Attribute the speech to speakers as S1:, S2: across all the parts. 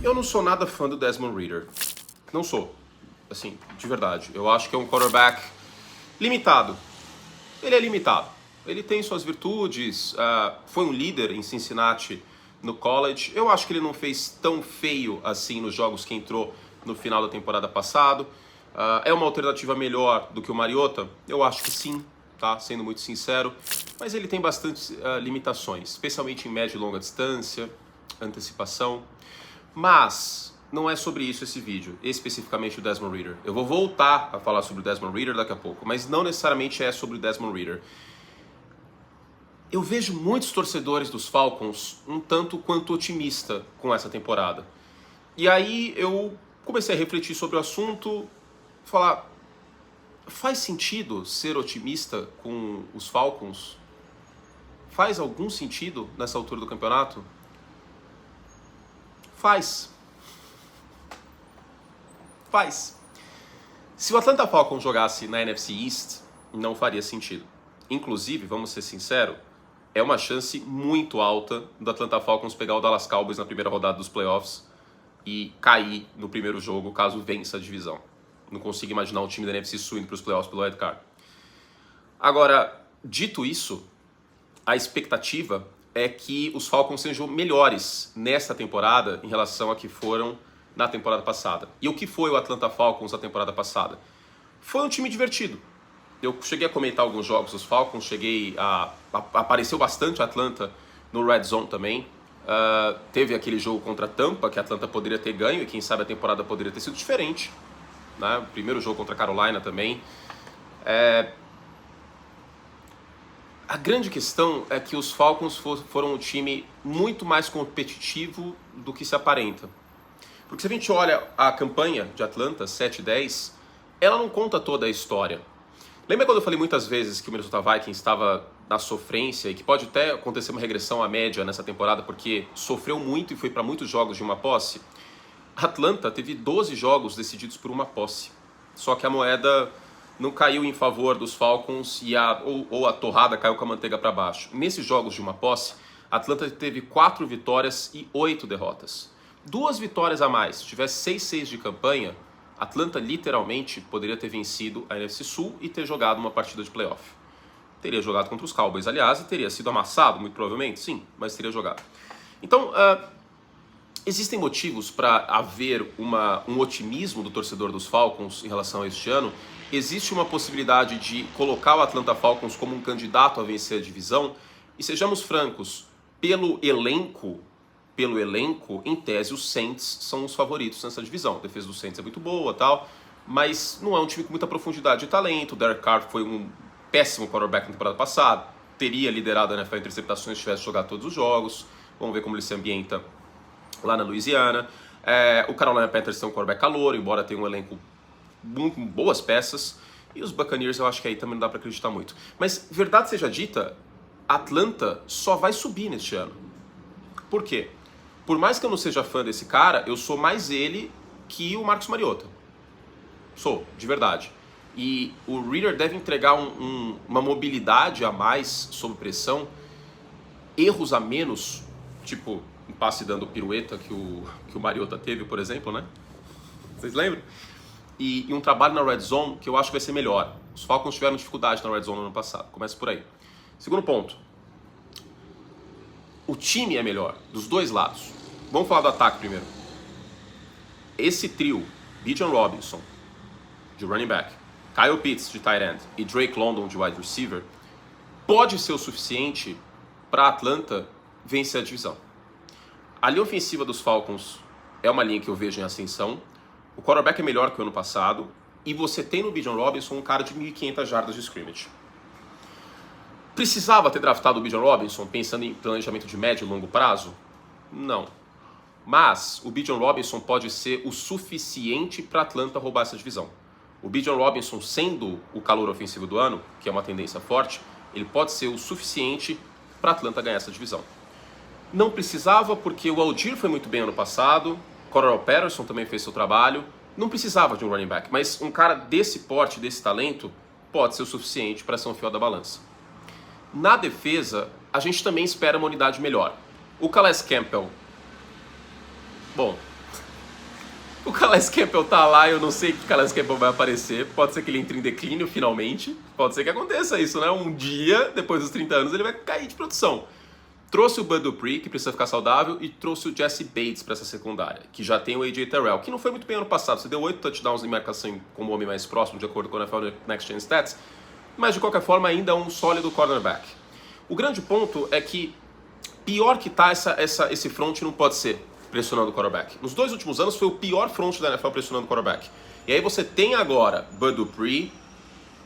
S1: Eu não sou nada fã do Desmond Ridder. Não sou. Assim, de verdade. Eu acho que é um quarterback limitado. Ele é limitado. Ele tem suas virtudes. Foi um líder em Cincinnati no college. Eu acho que ele não fez tão feio assim nos jogos que entrou no final da temporada passada. É uma alternativa melhor do que o Mariota? Eu acho que sim, tá? Sendo muito sincero. Mas ele tem bastantes limitações, especialmente em média e longa distância, antecipação. Mas não é sobre isso esse vídeo, especificamente o Desmond Ridder. Eu vou voltar a falar sobre o Desmond Ridder daqui a pouco, mas não necessariamente é sobre o Desmond Ridder. Eu vejo muitos torcedores dos Falcons um tanto quanto otimista com essa temporada. E aí eu comecei a refletir sobre o assunto, falar, faz sentido ser otimista com os Falcons? Faz algum sentido nessa altura do campeonato? Faz. Se o Atlanta Falcons jogasse na NFC East, não faria sentido. Inclusive, vamos ser sinceros, é uma chance muito alta do Atlanta Falcons pegar o Dallas Cowboys na primeira rodada dos playoffs e cair no primeiro jogo caso vença a divisão. Não consigo imaginar um time da NFC Sul indo para os playoffs pelo wild card. Agora, dito isso, a expectativa é que os Falcons sejam melhores nesta temporada em relação a que foram na temporada passada. E o que foi o Atlanta Falcons na temporada passada? Foi um time divertido. Eu cheguei a comentar alguns jogos dos Falcons, apareceu bastante a Atlanta no Red Zone também. Teve aquele jogo contra a Tampa, que a Atlanta poderia ter ganho, e quem sabe a temporada poderia ter sido diferente. Né? O primeiro jogo contra a Carolina também. A grande questão é que os Falcons foram um time muito mais competitivo do que se aparenta. Porque se a gente olha a campanha de Atlanta, 7-10, ela não conta toda a história. Lembra quando eu falei muitas vezes que o Minnesota Vikings estava na sofrência e que pode até acontecer uma regressão à média nessa temporada porque sofreu muito e foi para muitos jogos de uma posse? Atlanta teve 12 jogos decididos por uma posse. Só que a moeda não caiu em favor dos Falcons e a torrada caiu com a manteiga para baixo. Nesses jogos de uma posse, Atlanta teve 4 vitórias e 8 derrotas. 2 vitórias a mais. Se tivesse 6-6 de campanha, Atlanta literalmente poderia ter vencido a NFC Sul e ter jogado uma partida de playoff. Teria jogado contra os Cowboys, aliás, e teria sido amassado, muito provavelmente, sim, mas teria jogado. Então, existem motivos para haver um otimismo do torcedor dos Falcons em relação a este ano. Existe uma possibilidade de colocar o Atlanta Falcons como um candidato a vencer a divisão. E sejamos francos, pelo elenco, em tese, os Saints são os favoritos nessa divisão. A defesa dos Saints é muito boa, tal, mas não é um time com muita profundidade de talento. O Derek Carr foi um péssimo quarterback na temporada passada. Teria liderado a NFL em interceptações se tivesse jogado todos os jogos. Vamos ver como ele se ambienta lá na Louisiana. O Carolina Panthers tem um quarterback calouro, embora tenha um elenco muito boas peças. E os Buccaneers eu acho que aí também não dá para acreditar muito. Mas, verdade seja dita, Atlanta só vai subir neste ano. Por quê? Por mais que eu não seja fã desse cara, eu sou mais ele que o Marcus Mariota. Sou, de verdade. E o Ridder deve entregar uma mobilidade a mais sob pressão, erros a menos, tipo um passe dando pirueta que o Mariota teve, por exemplo, né? Vocês lembram? E um trabalho na Red Zone que eu acho que vai ser melhor. Os Falcons tiveram dificuldade na Red Zone no ano passado. Começa por aí. Segundo ponto. O time é melhor, dos dois lados. Vamos falar do ataque primeiro. Esse trio, Bijan Robinson, de running back, Kyle Pitts, de tight end, e Drake London, de wide receiver, pode ser o suficiente para Atlanta vencer a divisão. A linha ofensiva dos Falcons é uma linha que eu vejo em ascensão. O quarterback é melhor que o ano passado. E você tem no Bijan Robinson um cara de 1.500 jardas de scrimmage. Precisava ter draftado o Bijan Robinson pensando em planejamento de médio e longo prazo? Não. Mas o Bijan Robinson pode ser o suficiente para Atlanta roubar essa divisão. O Bijan Robinson, sendo o calor ofensivo do ano, que é uma tendência forte, ele pode ser o suficiente para Atlanta ganhar essa divisão. Não precisava porque o Algier foi muito bem ano passado, Cordarrelle Patterson também fez seu trabalho, não precisava de um running back, mas um cara desse porte, desse talento, pode ser o suficiente para ser um fiel da balança. Na defesa, a gente também espera uma unidade melhor. O Calais Campbell, bom, O Calais Campbell tá lá, eu não sei que Calais Campbell vai aparecer. Pode ser que ele entre em declínio finalmente. Pode ser que aconteça isso, né? Um dia, depois dos 30 anos, ele vai cair de produção. Trouxe o Bud Dupree, que precisa ficar saudável, e trouxe o Jesse Bates para essa secundária, que já tem o AJ Terrell, que não foi muito bem ano passado. Você deu 8 touchdowns em marcação como homem mais próximo, de acordo com o NFL Next Gen Stats, mas de qualquer forma ainda é um sólido cornerback. O grande ponto é que pior que tá esse front não pode ser pressionando o quarterback. Nos 2 últimos anos foi o pior front da NFL pressionando o quarterback. E aí você tem agora Bud Dupree,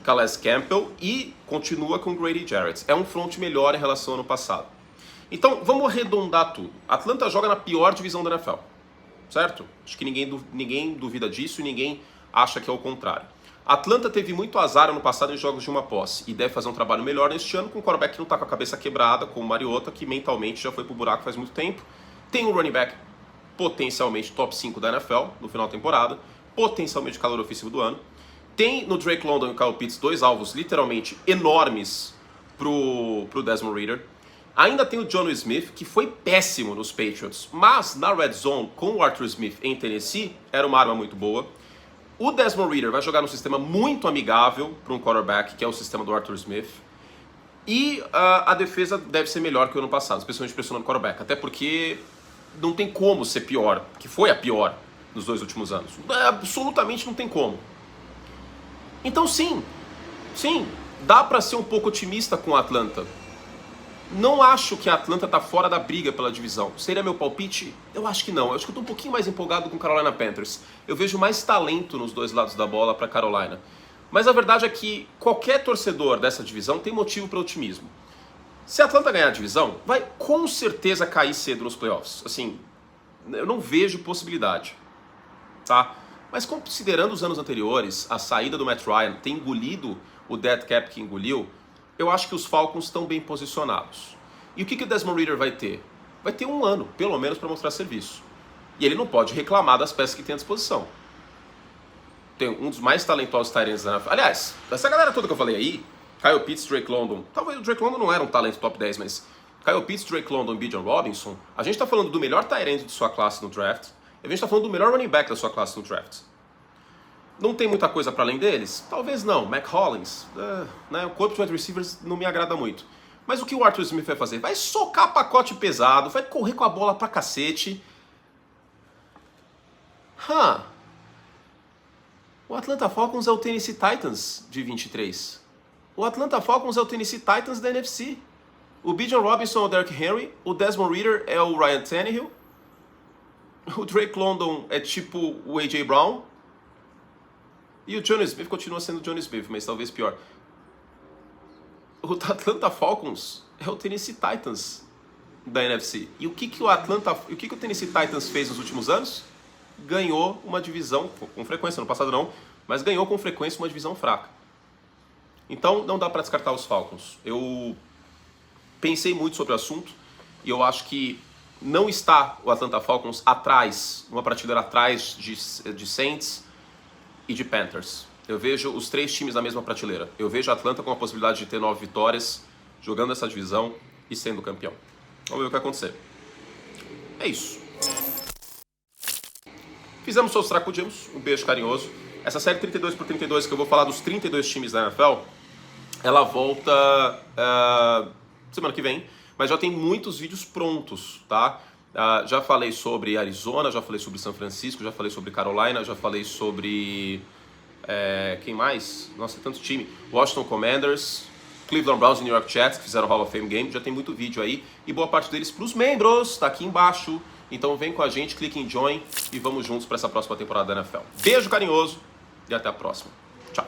S1: Calais Campbell e continua com Grady Jarrett. É um front melhor em relação ao ano passado. Então, vamos arredondar tudo. Atlanta joga na pior divisão da NFL, certo? Acho que ninguém duvida disso e ninguém acha que é o contrário. Atlanta teve muito azar ano passado em jogos de uma posse e deve fazer um trabalho melhor neste ano com um quarterback que não está com a cabeça quebrada, como o Mariota, que mentalmente já foi pro buraco faz muito tempo. Tem um running back potencialmente top 5 da NFL no final da temporada, potencialmente calor ofensivo do ano. Tem no Drake London e o Kyle Pitts 2 alvos literalmente enormes pro Desmond Ridder. Ainda tem o Jonnu Smith, que foi péssimo nos Patriots, mas na Red Zone, com o Arthur Smith em Tennessee, era uma arma muito boa. O Desmond Ridder vai jogar num sistema muito amigável para um quarterback, que é o sistema do Arthur Smith. E a defesa deve ser melhor que o ano passado, especialmente pressionando o quarterback. Até porque não tem como ser pior, que foi a pior nos 2 últimos anos. Absolutamente não tem como. Então sim, dá para ser um pouco otimista com a Atlanta. Não acho que a Atlanta tá fora da briga pela divisão. Seria meu palpite? Eu acho que não. Eu acho que eu tô um pouquinho mais empolgado com o Carolina Panthers. Eu vejo mais talento nos 2 lados da bola para Carolina. Mas a verdade é que qualquer torcedor dessa divisão tem motivo para otimismo. Se a Atlanta ganhar a divisão, vai com certeza cair cedo nos playoffs. Assim, eu não vejo possibilidade, tá? Mas considerando os anos anteriores, a saída do Matt Ryan ter engolido o dead cap que engoliu, eu acho que os Falcons estão bem posicionados. E o que o Desmond Ridder vai ter? Vai ter 1 ano, pelo menos, para mostrar serviço. E ele não pode reclamar das peças que tem à disposição. Tem um dos mais talentosos tight ends da NFL. Aliás, dessa galera toda que eu falei aí, Kyle Pitts, Drake London, talvez o Drake London não era um talento top 10, mas Kyle Pitts, Drake London e Bijan Robinson, a gente está falando do melhor tight end de sua classe no draft, e a gente está falando do melhor running back da sua classe no draft. Não tem muita coisa para além deles? Talvez não. Mac Hollins, né? O corpo de wide receivers não me agrada muito. Mas o que o Arthur Smith vai fazer? Vai socar pacote pesado, vai correr com a bola pra cacete. O Atlanta Falcons é o Tennessee Titans de 23. O Atlanta Falcons é o Tennessee Titans da NFC. O Bijan Robinson é o Derrick Henry, o Desmond Ridder é o Ryan Tannehill, o Drake London é tipo o A.J. Brown, e o Jonnu Smith continua sendo o Jonnu Smith, mas talvez pior. O Atlanta Falcons é o Tennessee Titans da NFC. E o que o Tennessee Titans fez nos últimos anos? Ganhou uma divisão, com frequência, no passado não, mas ganhou com frequência uma divisão fraca. Então não dá para descartar os Falcons. Eu pensei muito sobre o assunto e eu acho que não está o Atlanta Falcons atrás, uma prateleira atrás de Saints e de Panthers. Eu vejo os 3 times na mesma prateleira. Eu vejo a Atlanta com a possibilidade de ter 9 vitórias, jogando essa divisão e sendo campeão. Vamos ver o que vai acontecer. É isso. Fizemos seus tracudinhos, um beijo carinhoso. Essa série 32x32, que eu vou falar dos 32 times da NFL, ela volta semana que vem, mas já tem muitos vídeos prontos, tá? Já falei sobre Arizona, já falei sobre São Francisco, já falei sobre Carolina, já falei sobre... quem mais? Nossa, tanto time. Washington Commanders, Cleveland Browns e New York Jets, que fizeram o Hall of Fame Game. Já tem muito vídeo aí. E boa parte deles para os membros, tá aqui embaixo. Então vem com a gente, clique em Join e vamos juntos para essa próxima temporada da NFL. Beijo carinhoso e até a próxima. Tchau.